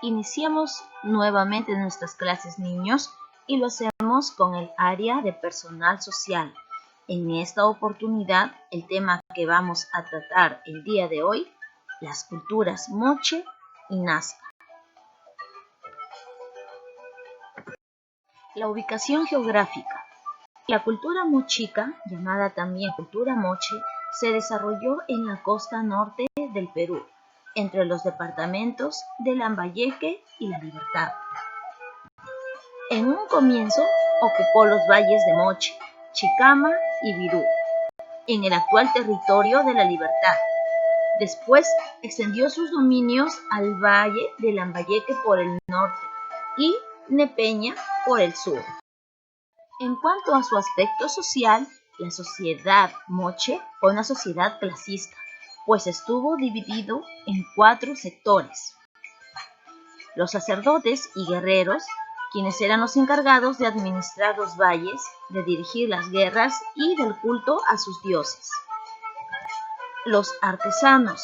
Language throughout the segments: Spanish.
Iniciamos nuevamente nuestras clases, niños, y lo hacemos con el área de personal social. En esta oportunidad, el tema que vamos a tratar el día de hoy, las culturas Moche y Nazca. La ubicación geográfica. La cultura mochica, llamada también cultura Moche, se desarrolló en la costa norte del Perú, entre los departamentos de Lambayeque y La Libertad. En un comienzo ocupó los valles de Moche, Chicama y Virú, en el actual territorio de La Libertad. Después extendió sus dominios al valle de Lambayeque por el norte y Nepeña por el sur. En cuanto a su aspecto social, la sociedad Moche fue una sociedad clasista, pues estuvo dividido en 4 sectores. Los sacerdotes y guerreros, quienes eran los encargados de administrar los valles, de dirigir las guerras y del culto a sus dioses. Los artesanos,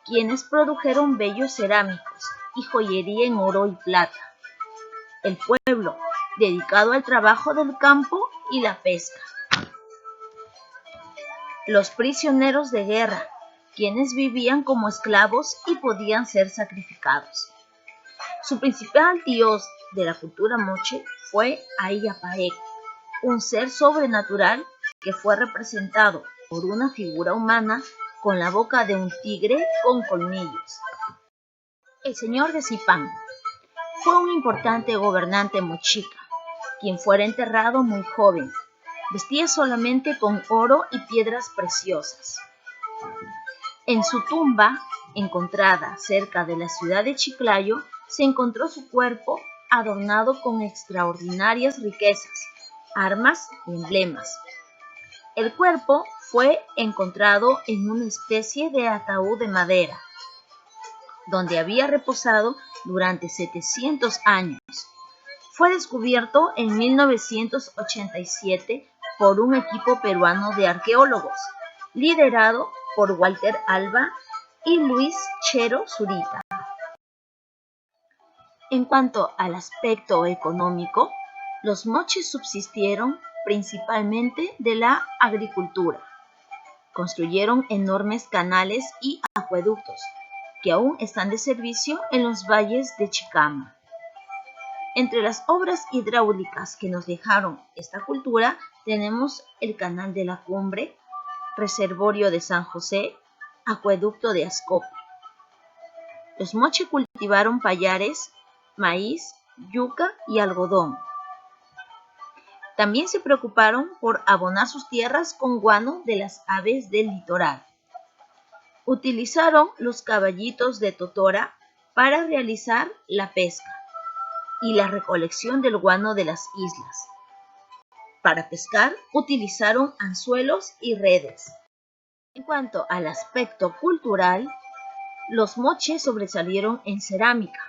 quienes produjeron bellos cerámicos y joyería en oro y plata. El pueblo, dedicado al trabajo del campo y la pesca. Los prisioneros de guerra, quienes vivían como esclavos y podían ser sacrificados. Su principal dios de la cultura Moche fue Ayapaec, un ser sobrenatural que fue representado por una figura humana con la boca de un tigre con colmillos. El señor de Zipán fue un importante gobernante mochica, quien fuera enterrado muy joven. Vestía solamente con oro y piedras preciosas. En su tumba, encontrada cerca de la ciudad de Chiclayo, se encontró su cuerpo adornado con extraordinarias riquezas, armas y emblemas. El cuerpo fue encontrado en una especie de ataúd de madera, donde había reposado durante 700 años. Fue descubierto en 1987 por un equipo peruano de arqueólogos, liderado por Walter Alba y Luis Chero Zurita. En cuanto al aspecto económico, los moches subsistieron principalmente de la agricultura. Construyeron enormes canales y acueductos, que aún están de servicio en los valles de Chicama. Entre las obras hidráulicas que nos dejaron esta cultura tenemos el Canal de la Cumbre, Reservorio de San José, Acueducto de Ascope. Los moche cultivaron pallares, maíz, yuca y algodón. También se preocuparon por abonar sus tierras con guano de las aves del litoral. Utilizaron los caballitos de totora para realizar la pesca y la recolección del guano de las islas. Para pescar utilizaron anzuelos y redes. En cuanto al aspecto cultural, los moches sobresalieron en cerámica.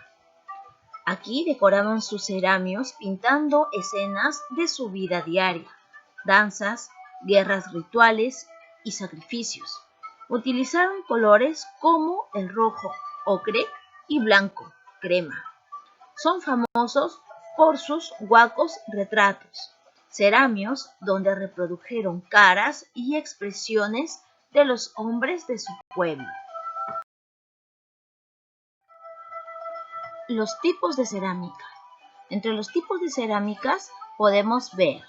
Aquí decoraban sus ceramios pintando escenas de su vida diaria, danzas, guerras rituales y sacrificios. Utilizaron colores como el rojo, ocre y blanco, crema. Son famosos por sus huacos retratos, ceramios donde reprodujeron caras y expresiones de los hombres de su pueblo. Los tipos de cerámica. Entre los tipos de cerámicas podemos ver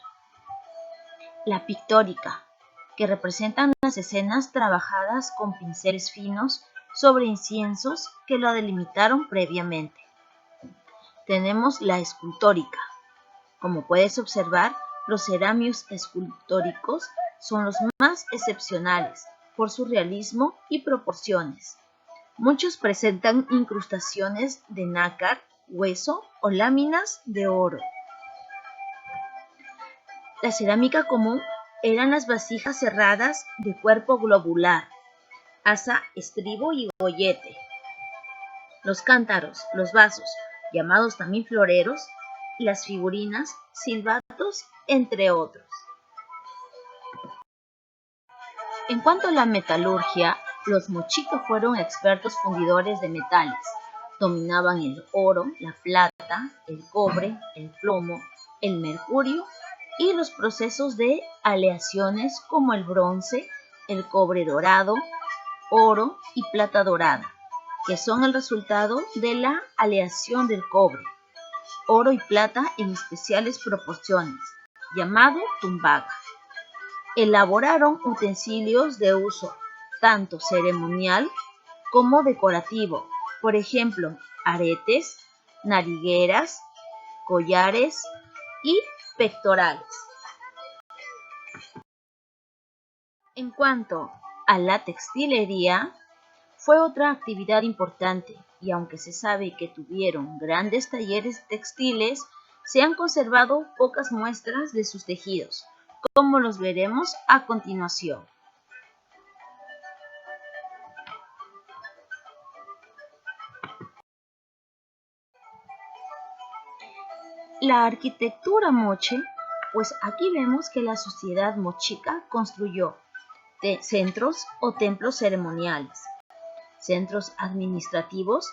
la pictórica, que representan las escenas trabajadas con pinceles finos sobre inciensos que lo delimitaron previamente. Tenemos la escultórica. Como puedes observar, los ceramios escultóricos son los más excepcionales por su realismo y proporciones. Muchos presentan incrustaciones de nácar, hueso o láminas de oro. La cerámica común eran las vasijas cerradas de cuerpo globular, asa, estribo y gollete. Los cántaros, los vasos, llamados también floreros, las figurinas, silbatos, entre otros. En cuanto a la metalurgia, los mochicos fueron expertos fundidores de metales, Dominaban el oro, la plata, el cobre, el plomo, el mercurio y los procesos de aleaciones como el bronce, el cobre dorado, oro y plata dorada, que son el resultado de la aleación del cobre, oro y plata en especiales proporciones, llamado tumbaga. Elaboraron utensilios de uso tanto ceremonial como decorativo, por ejemplo, aretes, narigueras, collares y pectorales. En cuanto a la textilería, fue otra actividad importante y aunque se sabe que tuvieron grandes talleres textiles, se han conservado pocas muestras de sus tejidos, como los veremos a continuación. La arquitectura moche, pues aquí vemos que la sociedad mochica construyó centros o templos ceremoniales, centros administrativos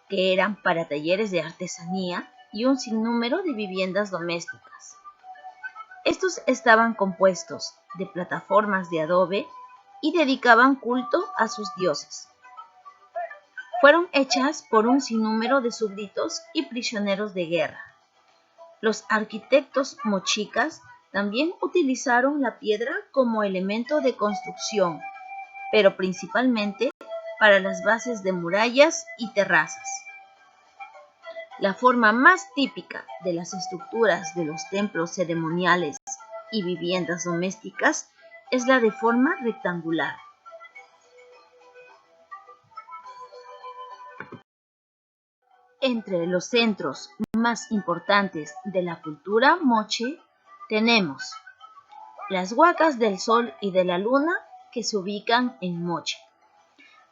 que eran para talleres de artesanía y un sinnúmero de viviendas domésticas. Estos estaban compuestos de plataformas de adobe y dedicaban culto a sus dioses. Fueron hechas por un sinnúmero de súbditos y prisioneros de guerra. Los arquitectos mochicas también utilizaron la piedra como elemento de construcción, pero principalmente para las bases de murallas y terrazas. La forma más típica de las estructuras de los templos ceremoniales y viviendas domésticas es la de forma rectangular. Entre los centros más importantes de la cultura moche tenemos las huacas del Sol y de la Luna que se ubican en Moche.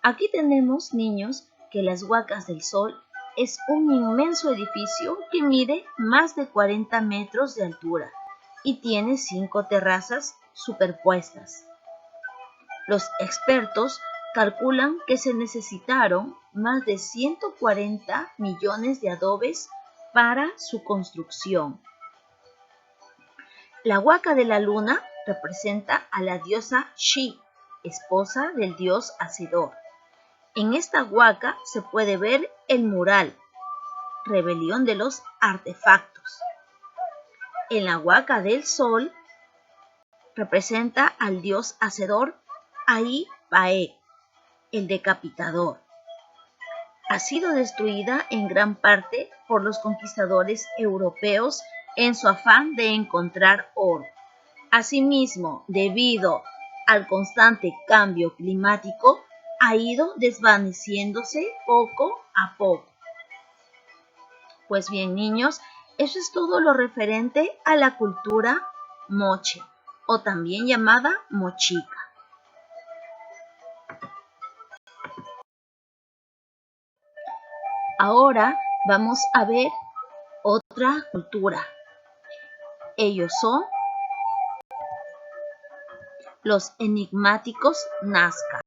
Aquí tenemos, niños, que las huacas del Sol es un inmenso edificio que mide más de 40 metros de altura y tiene 5 terrazas superpuestas. Los expertos calculan que se necesitaron más de 140 millones de adobes para su construcción. La huaca de la luna representa a la diosa Shi, esposa del dios Hacedor. En esta huaca se puede ver el mural, rebelión de los artefactos. En la huaca del sol representa al dios Hacedor Ai-Pae, el decapitador. Ha sido destruida en gran parte por los conquistadores europeos en su afán de encontrar oro. Asimismo, debido al constante cambio climático, ha ido desvaneciéndose poco a poco. Pues bien, niños, eso es todo lo referente a la cultura moche, o también llamada mochica. Ahora vamos a ver otra cultura. Ellos son los enigmáticos nazcas.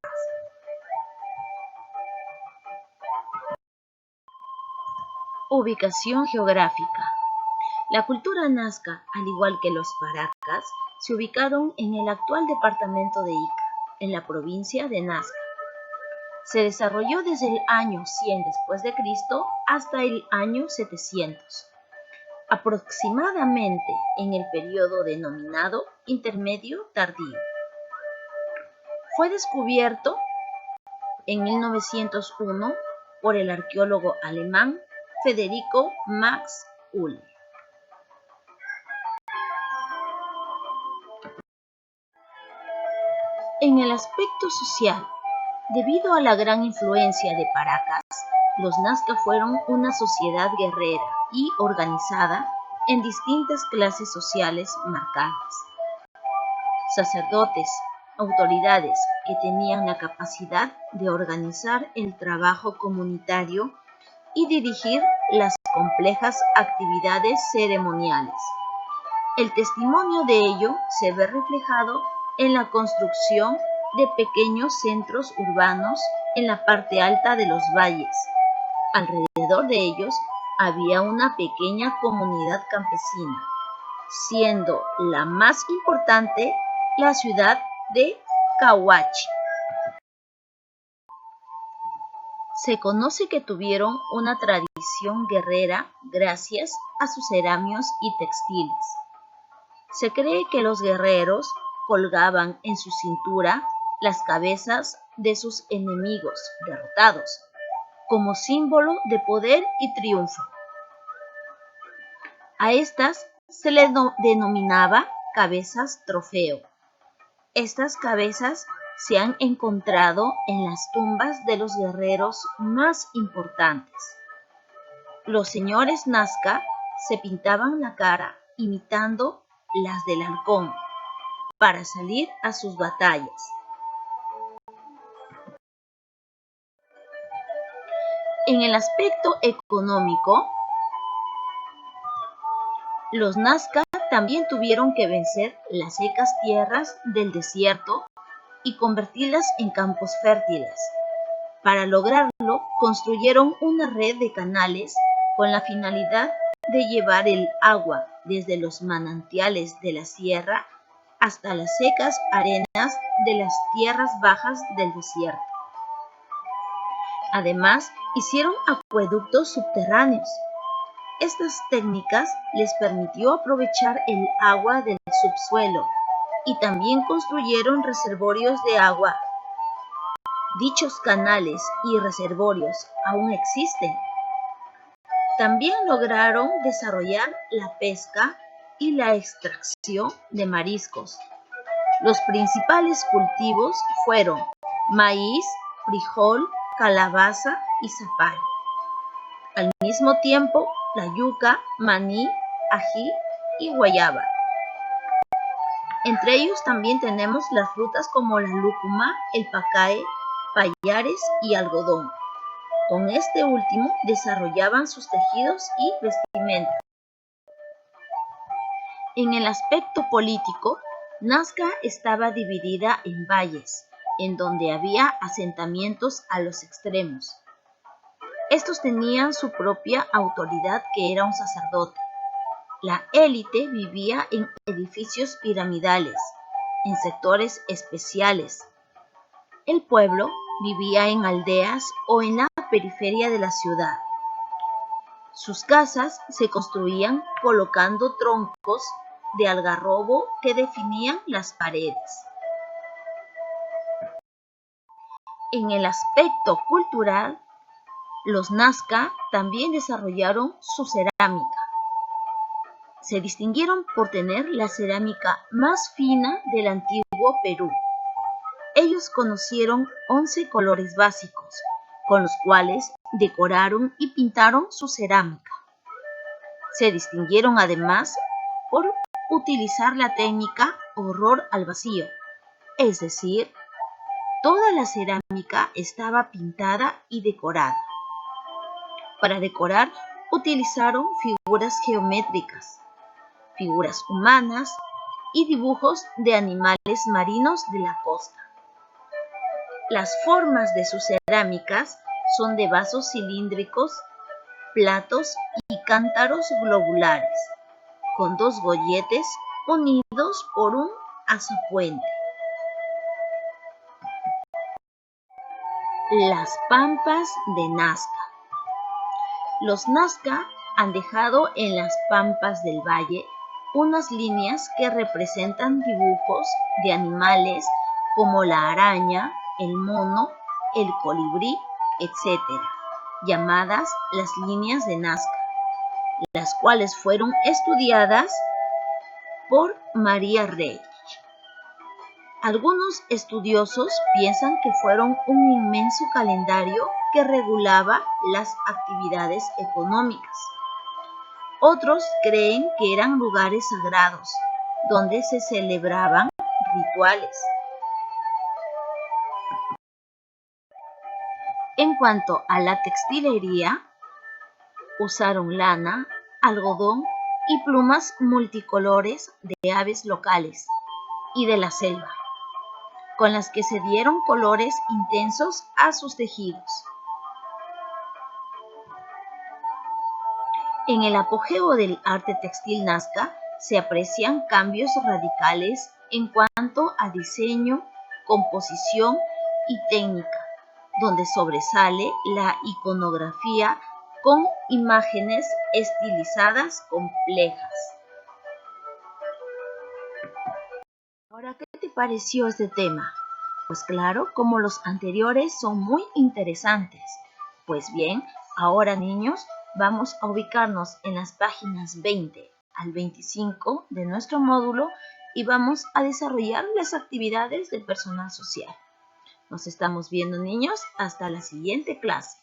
Ubicación geográfica. La cultura nazca, al igual que los paracas, se ubicaron en el actual departamento de Ica, en la provincia de Nazca. Se desarrolló desde el año 100 después de Cristo hasta el año 700, aproximadamente en el periodo denominado Intermedio Tardío. Fue descubierto en 1901 por el arqueólogo alemán Federico Max Uhl. En el aspecto social, debido a la gran influencia de Paracas, los Nazca fueron una sociedad guerrera y organizada en distintas clases sociales marcadas. Sacerdotes, autoridades que tenían la capacidad de organizar el trabajo comunitario y dirigir las complejas actividades ceremoniales. El testimonio de ello se ve reflejado en la construcción de pequeños centros urbanos en la parte alta de los valles, Alrededor de ellos había una pequeña comunidad campesina, siendo la más importante la ciudad de Cahuachi. Se conoce que tuvieron una tradición guerrera gracias a sus ceramios y textiles. Se cree que los guerreros colgaban en su cintura las cabezas de sus enemigos derrotados, como símbolo de poder y triunfo. A estas se les denominaba cabezas trofeo. Estas cabezas se han encontrado en las tumbas de los guerreros más importantes. Los señores Nazca se pintaban la cara imitando las del halcón para salir a sus batallas. En el aspecto económico, los Nazca también tuvieron que vencer las secas tierras del desierto y convertirlas en campos fértiles. Para lograrlo, construyeron una red de canales con la finalidad de llevar el agua desde los manantiales de la sierra hasta las secas arenas de las tierras bajas del desierto. Además, hicieron acueductos subterráneos. Estas técnicas les permitió aprovechar el agua del subsuelo y también construyeron reservorios de agua. Dichos canales y reservorios aún existen. También lograron desarrollar la pesca y la extracción de mariscos. Los principales cultivos fueron maíz, frijol, calabaza y zapallo. Al mismo tiempo, la yuca, maní, ají y guayaba. Entre ellos también tenemos las frutas como la lúcuma, el pacae, payares y algodón. Con este último desarrollaban sus tejidos y vestimenta. En el aspecto político, Nazca estaba dividida en valles, en donde había asentamientos a los extremos. Estos tenían su propia autoridad, que era un sacerdote. La élite vivía en edificios piramidales, en sectores especiales. El pueblo vivía en aldeas o en la periferia de la ciudad. Sus casas se construían colocando troncos de algarrobo que definían las paredes. En el aspecto cultural, los Nazca también desarrollaron su cerámica. Se distinguieron por tener la cerámica más fina del antiguo Perú. Ellos conocieron 11 colores básicos, con los cuales decoraron y pintaron su cerámica. Se distinguieron además por utilizar la técnica horror al vacío, es decir, toda la cerámica estaba pintada y decorada. Para decorar utilizaron figuras geométricas, figuras humanas y dibujos de animales marinos de la costa. Las formas de sus cerámicas son de vasos cilíndricos, platos y cántaros globulares, con dos golletes unidos por un azapuente. Las pampas de Nazca. Los Nazca han dejado en las pampas del valle unas líneas que representan dibujos de animales como la araña, el mono, el colibrí, etc., llamadas las líneas de Nazca, las cuales fueron estudiadas por María Rey. Algunos estudiosos piensan que fueron un inmenso calendario que regulaba las actividades económicas. Otros creen que eran lugares sagrados, donde se celebraban rituales. En cuanto a la textilería, usaron lana, algodón y plumas multicolores de aves locales y de la selva, con las que se dieron colores intensos a sus tejidos. En el apogeo del arte textil Nazca se aprecian cambios radicales en cuanto a diseño, composición y técnica, donde sobresale la iconografía con imágenes estilizadas complejas. Ahora, ¿qué te pareció este tema? Pues claro, como los anteriores son muy interesantes. Pues bien, ahora niños, vamos a ubicarnos en las páginas 20 al 25 de nuestro módulo y vamos a desarrollar las actividades del personal social. Nos estamos viendo niños, hasta la siguiente clase.